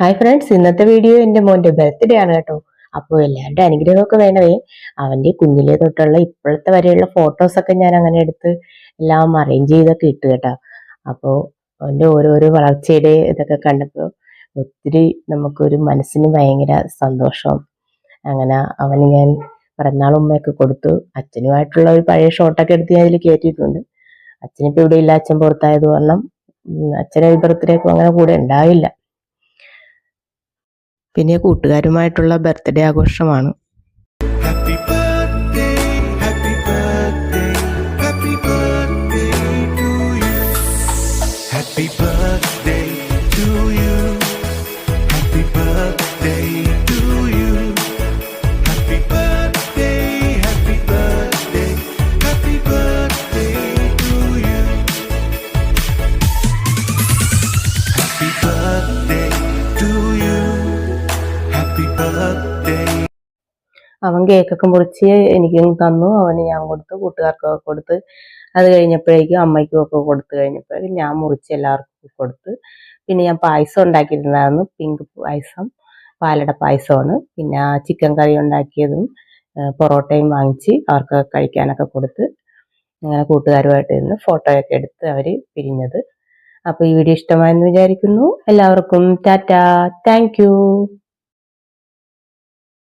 Hi friends, ഇന്നത്തെ video എൻ്റെ മോൻ്റെ ബർത്ത്ഡേ ആണ് കേട്ടോ. അപ്പോൾ എല്ലാവരുടെ അനുഗ്രഹമൊക്കെ വേണമേ. അവൻ്റെ കുഞ്ഞിലേ തൊട്ടുള്ള ഇപ്പോഴത്തെ വരെയുള്ള ഫോട്ടോസൊക്കെ ഞാൻ അങ്ങനെ എടുത്ത് എല്ലാം അറേഞ്ച് ചെയ്തൊക്കെ ഇട്ട് കേട്ടോ. അപ്പോൾ അവൻ്റെ ഓരോരോ വളർച്ചയുടെ ഇതൊക്കെ കണ്ടപ്പോൾ ഒത്തിരി നമുക്കൊരു മനസ്സിന് ഭയങ്കര സന്തോഷം. അങ്ങനെ അവന് ഞാൻ പിറന്നാൾ ഉമ്മയൊക്കെ കൊടുത്തു. അച്ഛനുമായിട്ടുള്ള ഒരു പഴയ ഷോട്ടൊക്കെ എടുത്ത് ഞാൻ അതിൽ കയറ്റിയിട്ടുണ്ട്. അച്ഛനിപ്പോൾ ഇവിടെ ഇല്ല, അച്ഛൻ പുറത്തായത് കാരണം അച്ഛനെ ബർത്ത്ഡേക്കും അങ്ങനെ കൂടെ ഉണ്ടാവില്ല. പിന്നെ കൂട്ടുകാരുമായിട്ടുള്ള ബർത്ത്ഡേ ആഘോഷമാണ്. അവൻ കേക്കൊക്കെ മുറിച്ച് എനിക്കും തന്നു, അവന് ഞാൻ കൊടുത്തു, കൂട്ടുകാർക്കൊക്കെ കൊടുത്ത്. അത് കഴിഞ്ഞപ്പോഴേക്കും അമ്മയ്ക്കും ഒക്കെ കൊടുത്തു കഴിഞ്ഞപ്പോഴേക്കും ഞാൻ മുറിച്ച് എല്ലാവർക്കും കൊടുത്ത്. പിന്നെ ഞാൻ പായസം ഉണ്ടാക്കിയിട്ടുണ്ടായിരുന്നു, പിങ്ക് പായസം, പാലട പായസമാണ്. പിന്നെ ചിക്കൻ കറി ഉണ്ടാക്കിയതും പൊറോട്ടയും വാങ്ങിച്ച് അവർക്ക് കഴിക്കാനൊക്കെ കൊടുത്ത്. അങ്ങനെ കൂട്ടുകാരുമായിട്ട് ഇരുന്ന് ഫോട്ടോയൊക്കെ എടുത്ത് അവർ പിരിഞ്ഞത്. അപ്പോൾ ഈ വീഡിയോ ഇഷ്ടമായെന്ന് വിചാരിക്കുന്നു. എല്ലാവർക്കും ടാറ്റാ, താങ്ക് യു.